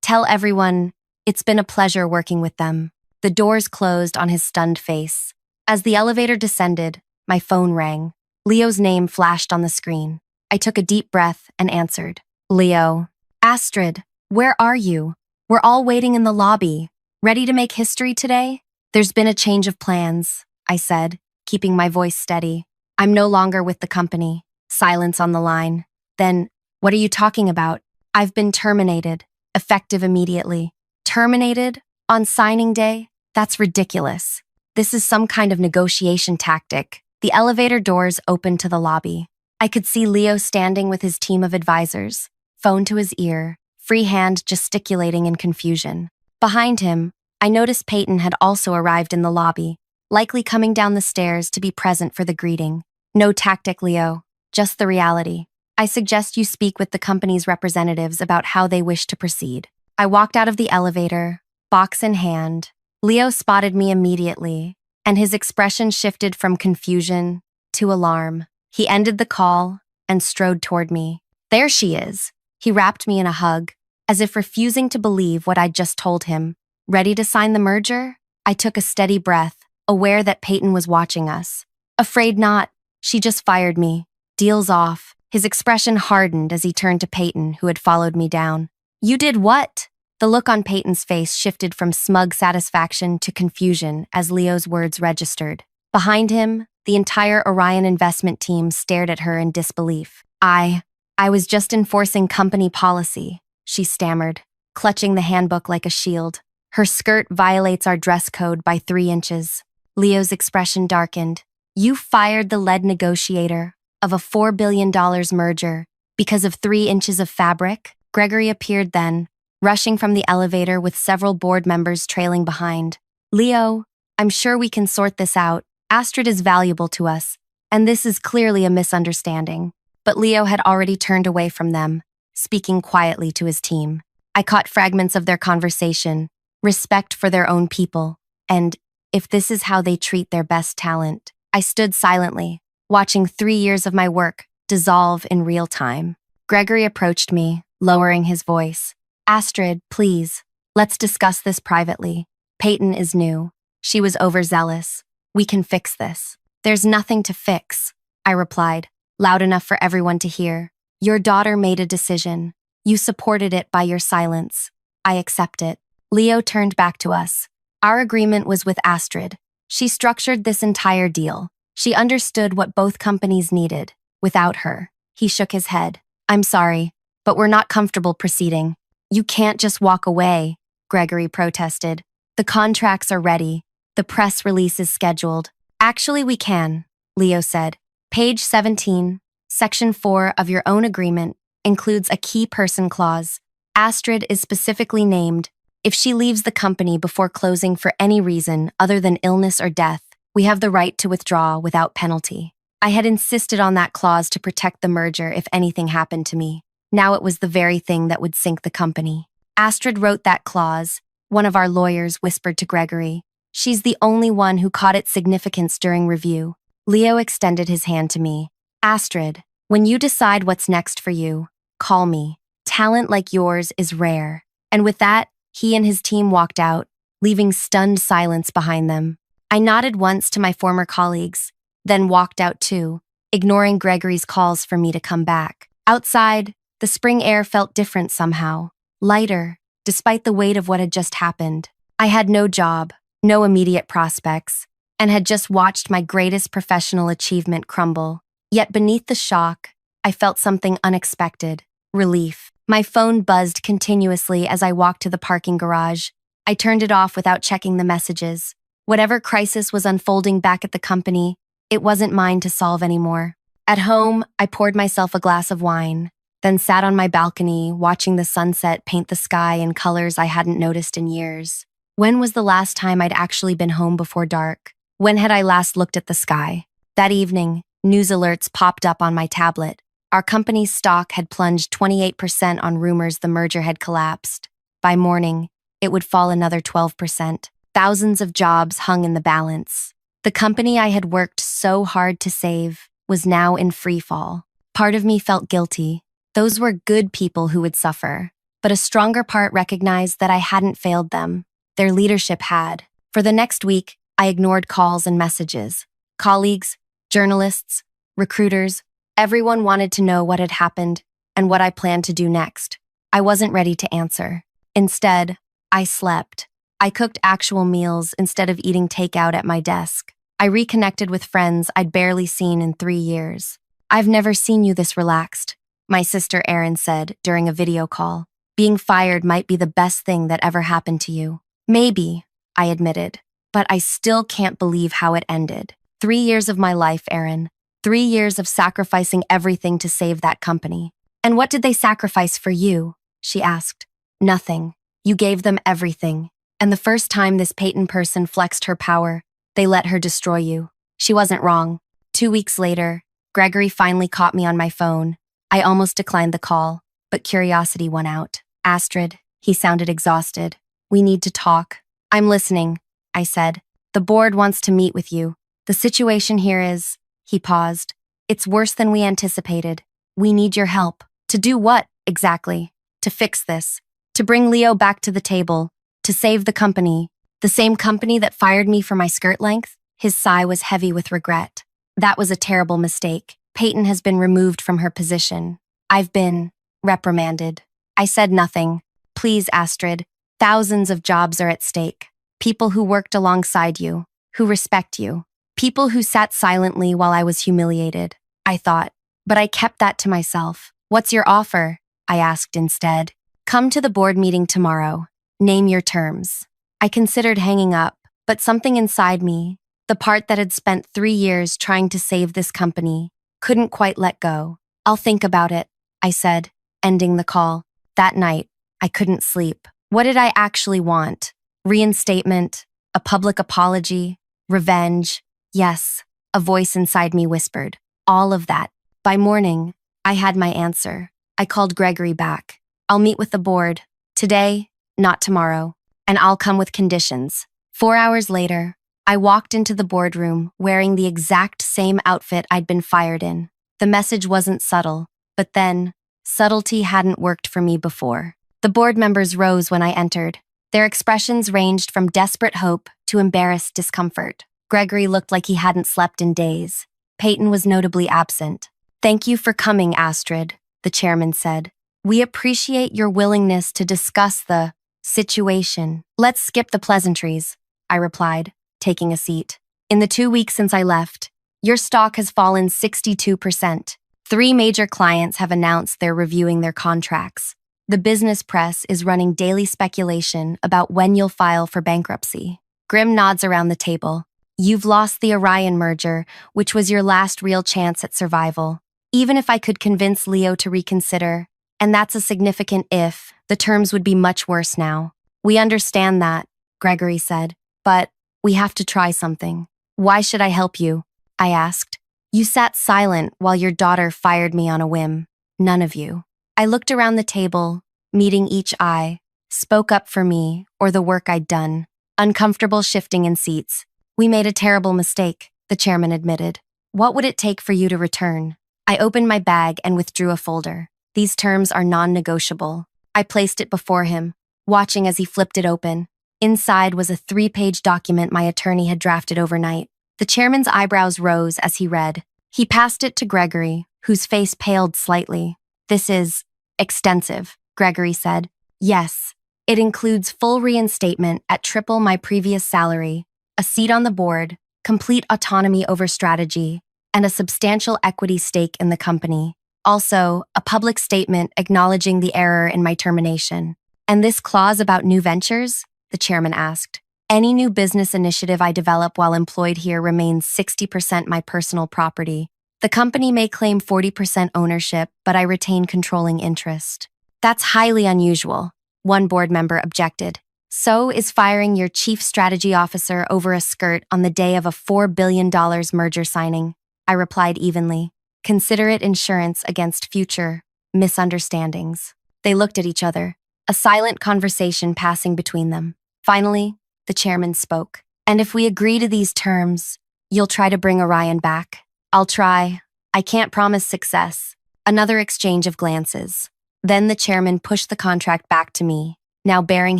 Tell everyone it's been a pleasure working with them. The doors closed on his stunned face. As the elevator descended, my phone rang. Leo's name flashed on the screen. I took a deep breath and answered. Leo. Astrid, where are you? We're all waiting in the lobby. Ready to make history today? There's been a change of plans, I said, keeping my voice steady. I'm no longer with the company. Silence on the line. Then, what are you talking about? I've been terminated, effective immediately. Terminated? On signing day? That's ridiculous. This is some kind of negotiation tactic. The elevator doors opened to the lobby. I could see Leo standing with his team of advisors, phone to his ear, free hand gesticulating in confusion. Behind him, I noticed Payton had also arrived in the lobby, likely coming down the stairs to be present for the greeting. No tactic, Leo, just the reality. I suggest you speak with the company's representatives about how they wish to proceed. I walked out of the elevator, box in hand. Leo spotted me immediately, and his expression shifted from confusion to alarm. He ended the call and strode toward me. There she is. He wrapped me in a hug, as if refusing to believe what I'd just told him. Ready to sign the merger? I took a steady breath, aware that Payton was watching us. Afraid not. She just fired me. Deal's off. His expression hardened as he turned to Payton, who had followed me down. You did what? The look on Payton's face shifted from smug satisfaction to confusion as Leo's words registered. Behind him, the entire Orion investment team stared at her in disbelief. I was just enforcing company policy, she stammered, clutching the handbook like a shield. Her skirt violates our dress code by 3 inches. Leo's expression darkened. You fired the lead negotiator of a $4 billion merger because of 3 inches of fabric? Gregory appeared then, rushing from the elevator with several board members trailing behind. Leo, I'm sure we can sort this out. Astrid is valuable to us, and this is clearly a misunderstanding. But Leo had already turned away from them, speaking quietly to his team. I caught fragments of their conversation, respect for their own people, and if this is how they treat their best talent. I stood silently, watching 3 years of my work dissolve in real time. Gregory approached me, lowering his voice. Astrid, please, let's discuss this privately. Payton is new. She was overzealous. We can fix this. There's nothing to fix, I replied, loud enough for everyone to hear. Your daughter made a decision. You supported it by your silence. I accept it. Leo turned back to us. Our agreement was with Astrid. She structured this entire deal. She understood what both companies needed. Without her, he shook his head. I'm sorry, but we're not comfortable proceeding. You can't just walk away, Gregory protested. The contracts are ready. The press release is scheduled. Actually, we can, Leo said. Page 17, Section 4 of your own agreement includes a key person clause. Astrid is specifically named. If she leaves the company before closing for any reason other than illness or death, we have the right to withdraw without penalty. I had insisted on that clause to protect the merger if anything happened to me. Now it was the very thing that would sink the company. Astrid wrote that clause, one of our lawyers whispered to Gregory. She's the only one who caught its significance during review. Leo extended his hand to me. Astrid, when you decide what's next for you, call me. Talent like yours is rare. And with that, he and his team walked out, leaving stunned silence behind them. I nodded once to my former colleagues, then walked out too, ignoring Gregory's calls for me to come back. Outside, the spring air felt different somehow, lighter, despite the weight of what had just happened. I had no job, no immediate prospects, and had just watched my greatest professional achievement crumble. Yet beneath the shock, I felt something unexpected, relief. My phone buzzed continuously as I walked to the parking garage. I turned it off without checking the messages. Whatever crisis was unfolding back at the company, it wasn't mine to solve anymore. At home, I poured myself a glass of wine, then sat on my balcony watching the sunset paint the sky in colors I hadn't noticed in years. When was the last time I'd actually been home before dark? When had I last looked at the sky? That evening, news alerts popped up on my tablet. Our company's stock had plunged 28% on rumors the merger had collapsed. By morning, it would fall another 12%. Thousands of jobs hung in the balance. The company I had worked so hard to save was now in free fall. Part of me felt guilty. Those were good people who would suffer. but a stronger part recognized that I hadn't failed them. Their leadership had. For the next week, I ignored calls and messages. Colleagues, journalists, recruiters, everyone wanted to know what had happened and what I planned to do next. I wasn't ready to answer. Instead, I slept. I cooked actual meals instead of eating takeout at my desk. I reconnected with friends I'd barely seen in 3 years. "I've never seen you this relaxed," my sister Erin said during a video call. "Being fired might be the best thing that ever happened to you." "Maybe," I admitted, "but I still can't believe how it ended. 3 years of my life, Erin. 3 years of sacrificing everything to save that company." "And what did they sacrifice for you?" she asked. "Nothing. You gave them everything. And the first time this Payton person flexed her power, they let her destroy you." She wasn't wrong. 2 weeks later, Gregory finally caught me on my phone. I almost declined the call, but curiosity won out. "Astrid," he sounded exhausted. "We need to talk." "I'm listening," I said. "The board wants to meet with you. The situation here is—" He paused. "It's worse than we anticipated. We need your help." "To do what, exactly?" "To fix this. To bring Leo back to the table. To save the company. The same company that fired me for my skirt length." His sigh was heavy with regret. "That was a terrible mistake. Payton has been removed from her position. I've been reprimanded." I said nothing. "Please, Astrid. Thousands of jobs are at stake. People who worked alongside you, who respect you. People who sat silently while I was humiliated," I thought. But I kept that to myself. "What's your offer?" I asked instead. "Come to the board meeting tomorrow. Name your terms." I considered hanging up, but something inside me, the part that had spent 3 years trying to save this company, couldn't quite let go. "I'll think about it," I said, ending the call. That night, I couldn't sleep. What did I actually want? Reinstatement? A public apology? Revenge? Yes, a voice inside me whispered. All of that. By morning, I had my answer. I called Gregory back. "I'll meet with the board. Today, not tomorrow. And I'll come with conditions." 4 hours later, I walked into the boardroom wearing the exact same outfit I'd been fired in. The message wasn't subtle, but then, subtlety hadn't worked for me before. The board members rose when I entered. Their expressions ranged from desperate hope to embarrassed discomfort. Gregory looked like he hadn't slept in days. Payton was notably absent. "Thank you for coming, Astrid," the chairman said. "We appreciate your willingness to discuss the situation." "Let's skip the pleasantries," I replied, taking a seat. "In the 2 weeks since I left, your stock has fallen 62%. 3 major clients have announced they're reviewing their contracts. The business press is running daily speculation about when you'll file for bankruptcy." Grim nods around the table. "You've lost the Orion merger, which was your last real chance at survival. Even if I could convince Leo to reconsider, and that's a significant if, the terms would be much worse now." "We understand that," Gregory said, "but we have to try something." "Why should I help you?" I asked. "You sat silent while your daughter fired me on a whim. None of you." I looked around the table, meeting each eye, spoke up for me or the work I'd done. Uncomfortable shifting in seats. "We made a terrible mistake," the chairman admitted. "What would it take for you to return?" I opened my bag and withdrew a folder. "These terms are non-negotiable." I placed it before him, watching as he flipped it open. Inside was a 3-page document my attorney had drafted overnight. The chairman's eyebrows rose as he read. He passed it to Gregory, whose face paled slightly. "This is extensive," Gregory said. "Yes, it includes full reinstatement at triple my previous salary, a seat on the board, complete autonomy over strategy, and a substantial equity stake in the company. Also, a public statement acknowledging the error in my termination." "And this clause about new ventures?" the chairman asked. "Any new business initiative I develop while employed here remains 60% my personal property. The company may claim 40% ownership, but I retain controlling interest." "That's highly unusual," one board member objected. "So is firing your chief strategy officer over a skirt on the day of a $4 billion merger signing," I replied evenly. "Consider it insurance against future misunderstandings." They looked at each other, a silent conversation passing between them. Finally, the chairman spoke. "And if we agree to these terms, you'll try to bring Orion back?" "I'll try. I can't promise success." Another exchange of glances. Then the chairman pushed the contract back to me, now bearing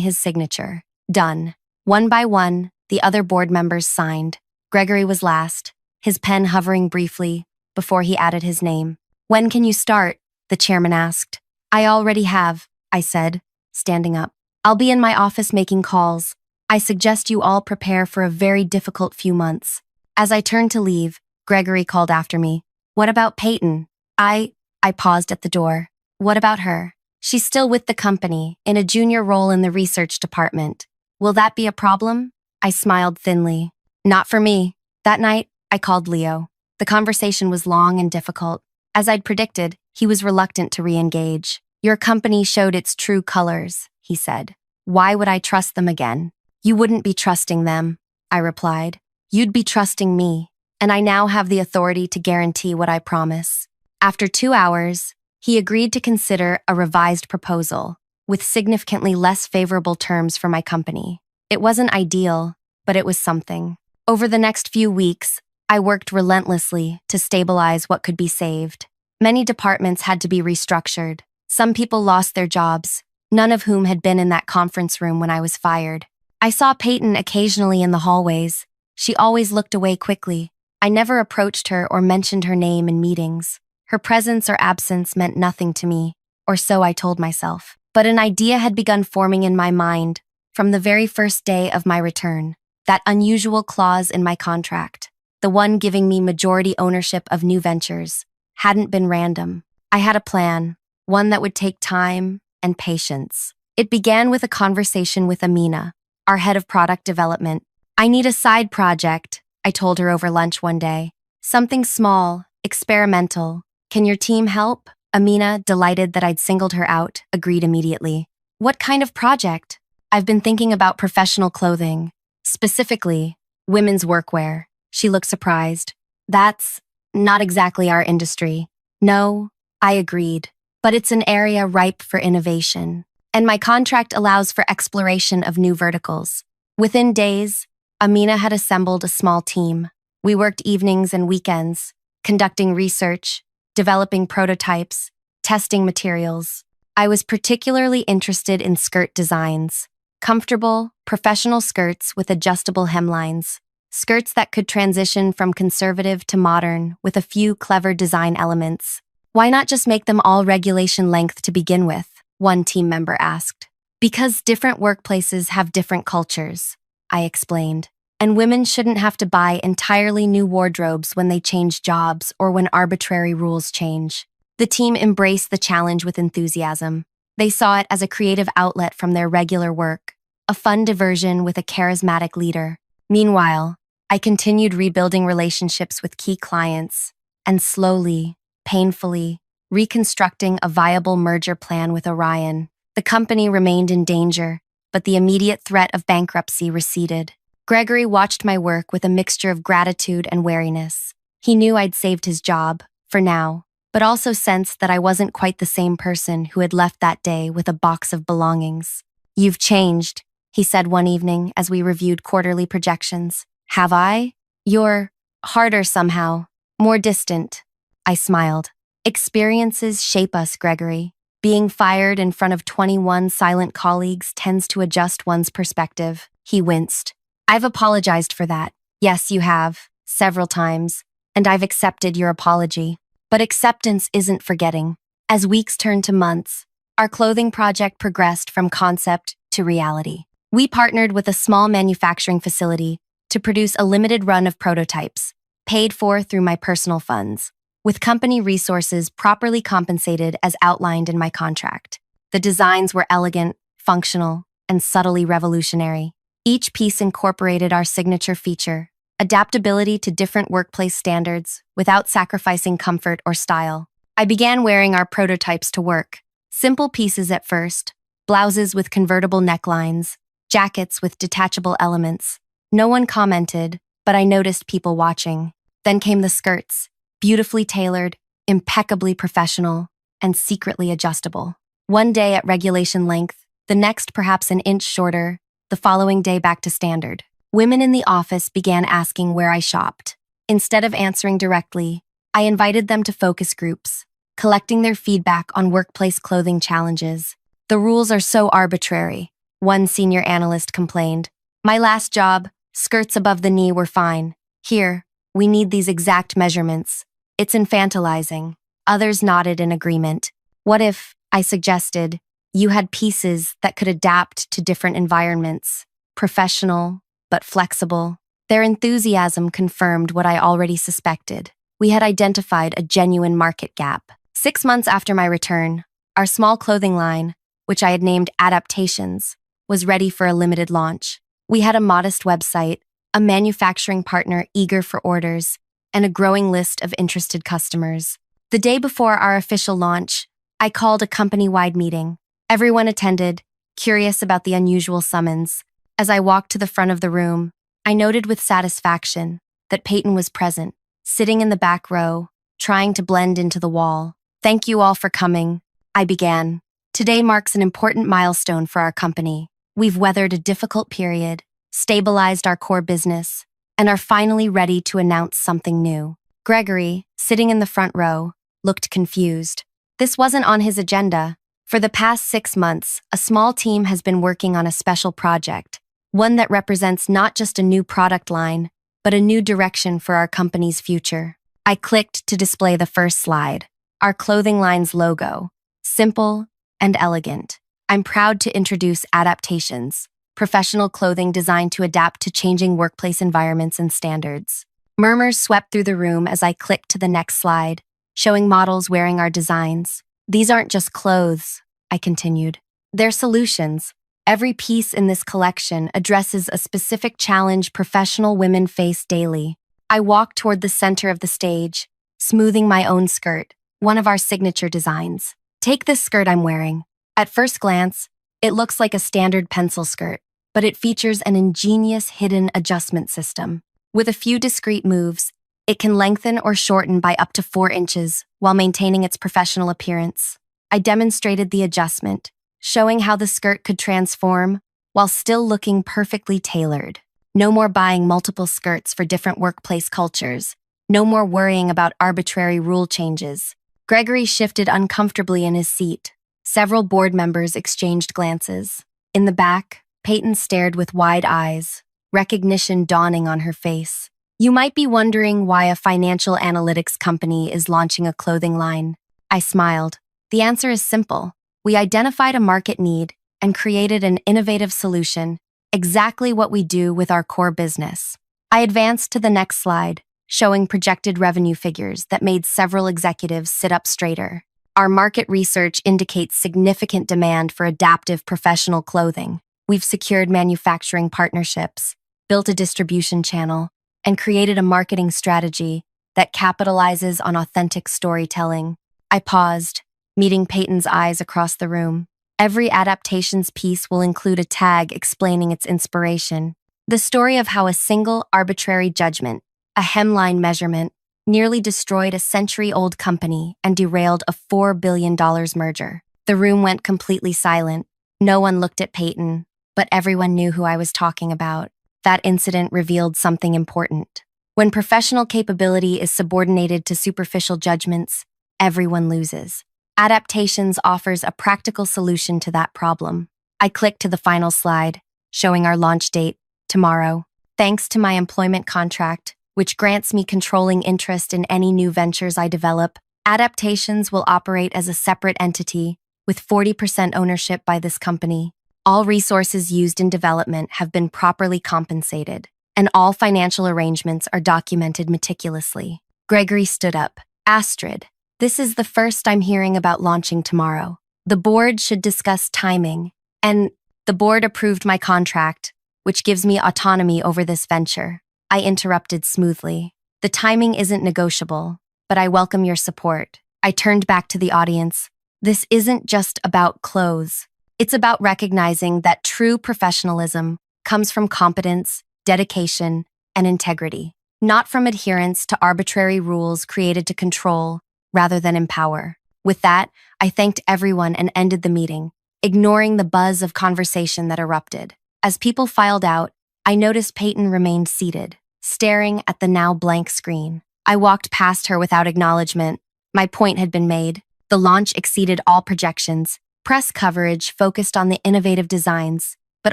his signature. Done. One by one, the other board members signed. Gregory was last, his pen hovering briefly before he added his name. When can you start? The chairman asked. I already have, I said, standing up. I'll be in my office making calls. I suggest you all prepare for a very difficult few months. As I turned to leave, Gregory called after me. What about Payton? I paused at the door. What about her? She's still with the company, in a junior role in the research department. Will that be a problem? I smiled thinly. Not for me. That night, I called Leo. The conversation was long and difficult. As I'd predicted, he was reluctant to re-engage. Your company showed its true colors, he said. Why would I trust them again? You wouldn't be trusting them, I replied. You'd be trusting me, and I now have the authority to guarantee what I promise. After 2 hours, he agreed to consider a revised proposal, with significantly less favorable terms for my company. It wasn't ideal, but it was something. Over the next few weeks, I worked relentlessly to stabilize what could be saved. Many departments had to be restructured. Some people lost their jobs, none of whom had been in that conference room when I was fired. I saw Payton occasionally in the hallways. She always looked away quickly. I never approached her or mentioned her name in meetings. Her presence or absence meant nothing to me, or so I told myself. But an idea had begun forming in my mind from the very first day of my return. That unusual clause in my contract, the one giving me majority ownership of new ventures, hadn't been random. I had a plan, one that would take time and patience. It began with a conversation with Amina, our head of product development. I need a side project, I told her over lunch one day. Something small, experimental. Can your team help? Amina, delighted that I'd singled her out, agreed immediately. What kind of project? I've been thinking about professional clothing, specifically women's workwear. She looked surprised. That's not exactly our industry. No, I agreed, but it's an area ripe for innovation, and my contract allows for exploration of new verticals. Within days, Amina had assembled a small team. We worked evenings and weekends, conducting research, developing prototypes, testing materials. I was particularly interested in skirt designs, comfortable, professional skirts with adjustable hemlines, skirts that could transition from conservative to modern with a few clever design elements. Why not just make them all regulation length to begin with? One team member asked. Because different workplaces have different cultures, I explained, and women shouldn't have to buy entirely new wardrobes when they change jobs or when arbitrary rules change. The team embraced the challenge with enthusiasm. They saw it as a creative outlet from their regular work, a fun diversion with a charismatic leader. Meanwhile, I continued rebuilding relationships with key clients and slowly, painfully, reconstructing a viable merger plan with Orion. The company remained in danger, but the immediate threat of bankruptcy receded. Gregory watched my work with a mixture of gratitude and wariness. He knew I'd saved his job, for now, but also sensed that I wasn't quite the same person who had left that day with a box of belongings. You've changed, he said one evening as we reviewed quarterly projections. Have I? You're harder somehow, more distant. I smiled. Experiences shape us, Gregory. Being fired in front of 21 silent colleagues tends to adjust one's perspective. He winced. I've apologized for that. Yes, you have, several times, and I've accepted your apology. But acceptance isn't forgetting. As weeks turned to months, our clothing project progressed from concept to reality. We partnered with a small manufacturing facility to produce a limited run of prototypes, paid for through my personal funds, with company resources properly compensated as outlined in my contract. The designs were elegant, functional, and subtly revolutionary. Each piece incorporated our signature feature, adaptability to different workplace standards without sacrificing comfort or style. I began wearing our prototypes to work. Simple pieces at first, blouses with convertible necklines, jackets with detachable elements. No one commented, but I noticed people watching. Then came the skirts, beautifully tailored, impeccably professional, and secretly adjustable. One day at regulation length, the next perhaps an inch shorter, the following day back to standard. Women in the office began asking where I shopped. Instead of answering directly, I invited them to focus groups, collecting their feedback on workplace clothing challenges. "The rules are so arbitrary," one senior analyst complained. "My last job, skirts above the knee were fine. Here, we need these exact measurements. It's infantilizing." Others nodded in agreement. "What if," I suggested, "you had pieces that could adapt to different environments, professional, but flexible?" Their enthusiasm confirmed what I already suspected. We had identified a genuine market gap. 6 months after my return, our small clothing line, which I had named Adaptations, was ready for a limited launch. We had a modest website, a manufacturing partner eager for orders, and a growing list of interested customers. The day before our official launch, I called a company-wide meeting. Everyone attended, curious about the unusual summons. As I walked to the front of the room, I noted with satisfaction that Payton was present, sitting in the back row, trying to blend into the wall. "Thank you all for coming," I began. "Today marks an important milestone for our company. We've weathered a difficult period, stabilized our core business, and are finally ready to announce something new." Gregory, sitting in the front row, looked confused. This wasn't on his agenda. For the past 6 months, a small team has been working on a special project, one that represents not just a new product line, but a new direction for our company's future. I clicked to display the first slide, our clothing line's logo, simple and elegant. "I'm proud to introduce Adaptations, professional clothing designed to adapt to changing workplace environments and standards." Murmurs swept through the room as I clicked to the next slide, showing models wearing our designs. "These aren't just clothes," I continued. "They're solutions. Every piece in this collection addresses a specific challenge professional women face daily." I walked toward the center of the stage, smoothing my own skirt, one of our signature designs. "Take this skirt I'm wearing." At first glance, it looks like a standard pencil skirt, but it features an ingenious hidden adjustment system. With a few discrete moves, it can lengthen or shorten by up to 4 inches while maintaining its professional appearance. I demonstrated the adjustment, showing how the skirt could transform while still looking perfectly tailored. No more buying multiple skirts for different workplace cultures. No more worrying about arbitrary rule changes. Gregory shifted uncomfortably in his seat. Several board members exchanged glances. In the back, Payton stared with wide eyes, recognition dawning on her face. "You might be wondering why a financial analytics company is launching a clothing line." I smiled. "The answer is simple. We identified a market need and created an innovative solution, exactly what we do with our core business." I advanced to the next slide, showing projected revenue figures that made several executives sit up straighter. Our market research indicates significant demand for adaptive professional clothing. We've secured manufacturing partnerships, built a distribution channel, and created a marketing strategy that capitalizes on authentic storytelling. I paused, meeting Payton's eyes across the room. "Every Adaptations piece will include a tag explaining its inspiration. The story of how a single arbitrary judgment, a hemline measurement, nearly destroyed a century-old company and derailed a $4 billion merger." The room went completely silent. No one looked at Payton, but everyone knew who I was talking about. That incident revealed something important. When professional capability is subordinated to superficial judgments, everyone loses. Adaptations offers a practical solution to that problem. I clicked to the final slide, showing our launch date, tomorrow. "Thanks to my employment contract, which grants me controlling interest in any new ventures I develop, Adaptations will operate as a separate entity with 40% ownership by this company. All resources used in development have been properly compensated, and all financial arrangements are documented meticulously." Gregory stood up. "Astrid, this is the first I'm hearing about launching tomorrow. The board should discuss timing, and the board approved my contract, which gives me autonomy over this venture." I interrupted smoothly. "The timing isn't negotiable, but I welcome your support." I turned back to the audience. "This isn't just about clothes. It's about recognizing that true professionalism comes from competence, dedication, and integrity, not from adherence to arbitrary rules created to control rather than empower." With that, I thanked everyone and ended the meeting, ignoring the buzz of conversation that erupted. As people filed out, I noticed Payton remained seated, staring at the now blank screen. I walked past her without acknowledgement. My point had been made. The launch exceeded all projections. Press coverage focused on the innovative designs, but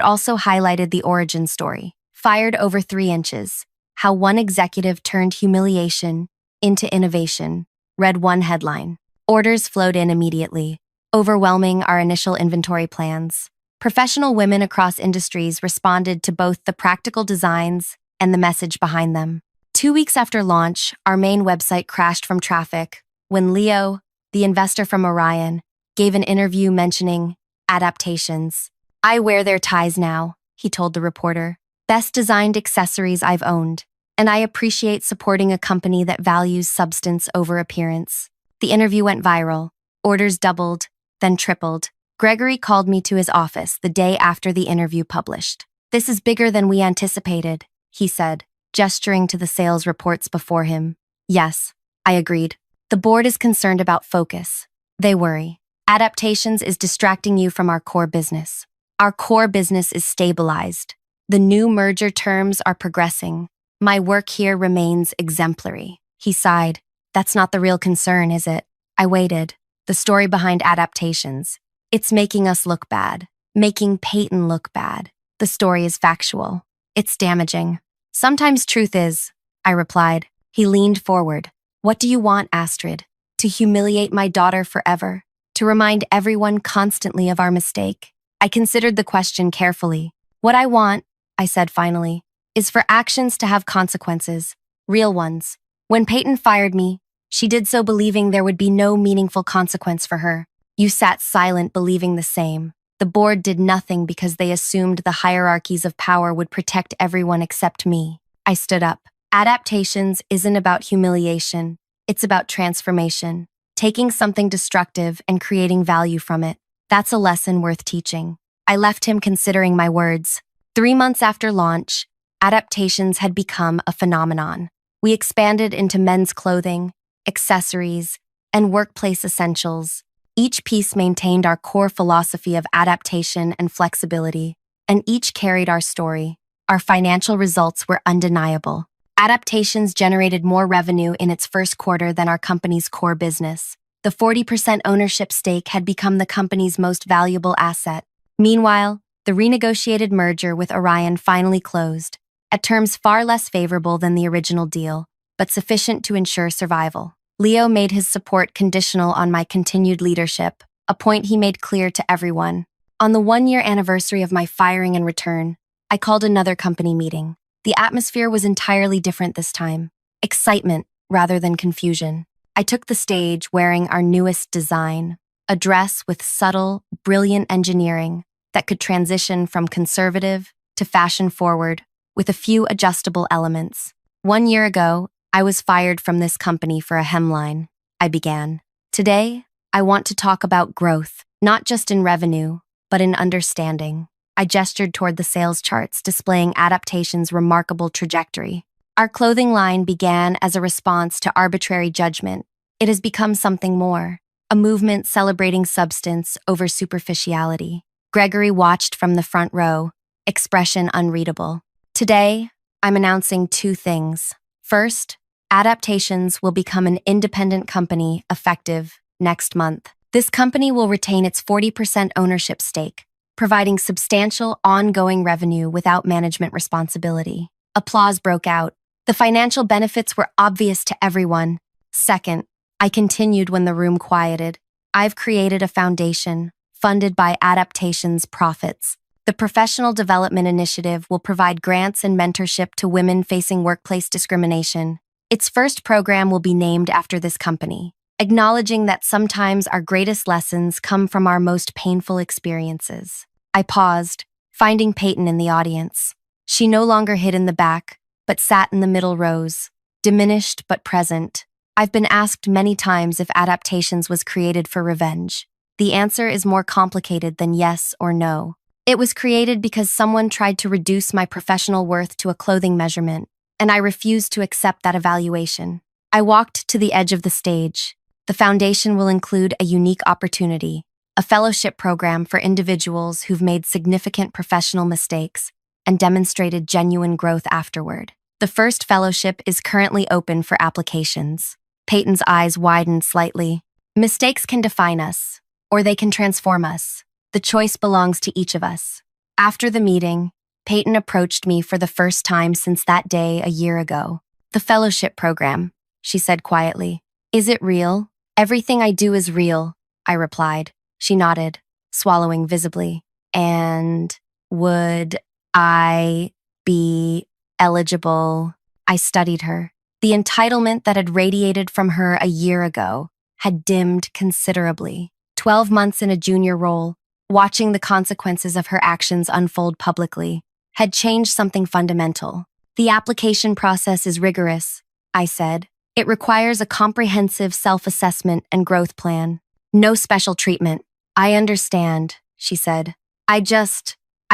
also highlighted the origin story. Fired over 3 inches. How one executive turned humiliation into innovation, read one headline. Orders flowed in immediately, overwhelming our initial inventory plans. Professional women across industries responded to both the practical designs and the message behind them. 2 weeks after launch, our main website crashed from traffic when Leo, the investor from Orion, gave an interview mentioning Adaptations. "I wear their ties now," he told the reporter. "Best designed accessories I've owned, and I appreciate supporting a company that values substance over appearance." The interview went viral. Orders doubled, then tripled. Gregory called me to his office the day after the interview published. "This is bigger than we anticipated," he said, gesturing to the sales reports before him. "Yes," I agreed. "The board is concerned about focus. They worry. Adaptations is distracting you from our core business. Our core business is stabilized. The new merger terms are progressing. My work here remains exemplary." He sighed. "That's not the real concern, is it?" I waited. "The story behind Adaptations. It's making us look bad, making Payton look bad. The story is factual. It's damaging." "Sometimes truth is," I replied. He leaned forward. "What do you want, Astrid? To humiliate my daughter forever? To remind everyone constantly of our mistake?" I considered the question carefully. "What I want," I said finally, "is for actions to have consequences, real ones. When Payton fired me, she did so believing there would be no meaningful consequence for her. You sat silent believing the same. The board did nothing because they assumed the hierarchies of power would protect everyone except me." I stood up. "Adaptations isn't about humiliation. It's about transformation. Taking something destructive and creating value from it. That's a lesson worth teaching." I left him considering my words. 3 months after launch, Adaptations had become a phenomenon. We expanded into men's clothing, accessories, and workplace essentials. Each piece maintained our core philosophy of adaptation and flexibility, and each carried our story. Our financial results were undeniable. Adaptations generated more revenue in its first quarter than our company's core business. The 40% ownership stake had become the company's most valuable asset. Meanwhile, the renegotiated merger with Orion finally closed, at terms far less favorable than the original deal, but sufficient to ensure survival. Leo made his support conditional on my continued leadership, a point he made clear to everyone. On the 1-year anniversary of my firing and return, I called another company meeting. The atmosphere was entirely different this time. Excitement rather than confusion. I took the stage wearing our newest design, a dress with subtle, brilliant engineering that could transition from conservative to fashion-forward with a few adjustable elements. 1 year ago, I was fired from this company for a hemline. I began. "Today, I want to talk about growth, not just in revenue, but in understanding." I gestured toward the sales charts displaying Adaptations' remarkable trajectory. Our clothing line began as a response to arbitrary judgment. It has become something more, a movement celebrating substance over superficiality. Gregory watched from the front row, expression unreadable. "Today, I'm announcing 2 things. First, Adaptations will become an independent company effective next month. This company will retain its 40% ownership stake, providing substantial ongoing revenue without management responsibility." Applause broke out. The financial benefits were obvious to everyone. Second, I continued when the room quieted. "I've created a foundation, funded by Adaptations' profits. The Professional Development Initiative will provide grants and mentorship to women facing workplace discrimination. Its first program will be named after this company, acknowledging that sometimes our greatest lessons come from our most painful experiences." I paused, finding Payton in the audience. She no longer hid in the back, but sat in the middle rows, diminished but present. I've been asked many times if Adaptations was created for revenge. The answer is more complicated than yes or no. It was created because someone tried to reduce my professional worth to a clothing measurement, and I refused to accept that evaluation. I walked to the edge of the stage. The foundation will include a unique opportunity, a fellowship program for individuals who've made significant professional mistakes and demonstrated genuine growth afterward. The first fellowship is currently open for applications. Payton's eyes widened slightly. Mistakes can define us, or they can transform us. The choice belongs to each of us. After the meeting, Payton approached me for the first time since that day a year ago. The fellowship program, she said quietly. Is it real? Everything I do is real, I replied. She nodded, swallowing visibly. And would I be eligible? I studied her. The entitlement that had radiated from her a year ago had dimmed considerably. 12 months in a junior role, watching the consequences of her actions unfold publicly, had changed something fundamental. The application process is rigorous, I said. It requires a comprehensive self-assessment and growth plan. No special treatment. I understand, she said. I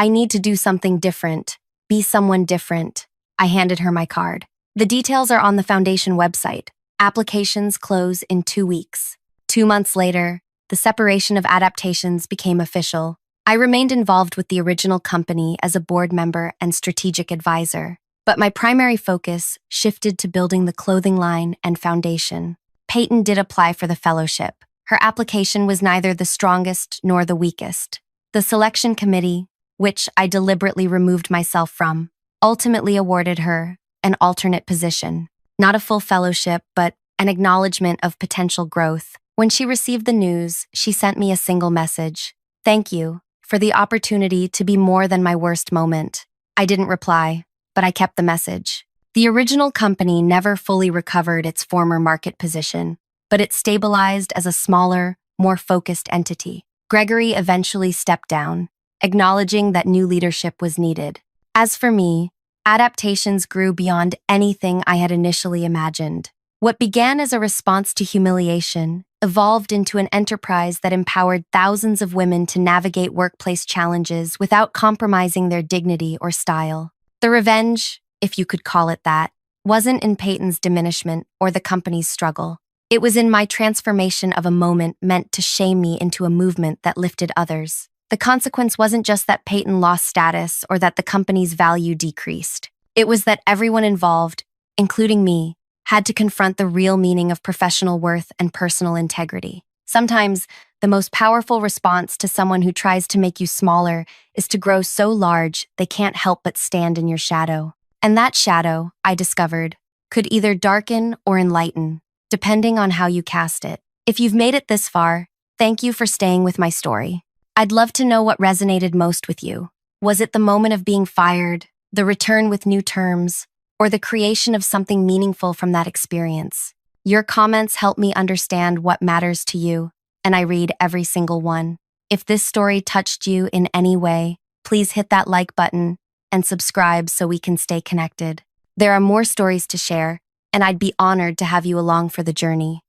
need to do something different. Be someone different. I handed her my card. The details are on the foundation website. Applications close in 2 weeks. 2 months later, the separation of Adaptations became official. I remained involved with the original company as a board member and strategic advisor, but my primary focus shifted to building the clothing line and foundation. Payton did apply for the fellowship. Her application was neither the strongest nor the weakest. The selection committee, which I deliberately removed myself from, ultimately awarded her an alternate position. Not a full fellowship, but an acknowledgement of potential growth. When she received the news, she sent me a single message. Thank you for the opportunity to be more than my worst moment. I didn't reply, but I kept the message. The original company never fully recovered its former market position, but it stabilized as a smaller, more focused entity. Gregory eventually stepped down, acknowledging that new leadership was needed. As for me, Adaptations grew beyond anything I had initially imagined. What began as a response to humiliation evolved into an enterprise that empowered thousands of women to navigate workplace challenges without compromising their dignity or style. The revenge, if you could call it that, wasn't in Payton's diminishment or the company's struggle. It was in my transformation of a moment meant to shame me into a movement that lifted others. The consequence wasn't just that Payton lost status or that the company's value decreased. It was that everyone involved, including me, had to confront the real meaning of professional worth and personal integrity. Sometimes, the most powerful response to someone who tries to make you smaller is to grow so large they can't help but stand in your shadow. And that shadow, I discovered, could either darken or enlighten, depending on how you cast it. If you've made it this far, thank you for staying with my story. I'd love to know what resonated most with you. Was it the moment of being fired, the return with new terms, or the creation of something meaningful from that experience? Your comments help me understand what matters to you, and I read every single one. If this story touched you in any way, please hit that like button and subscribe so we can stay connected. There are more stories to share, and I'd be honored to have you along for the journey.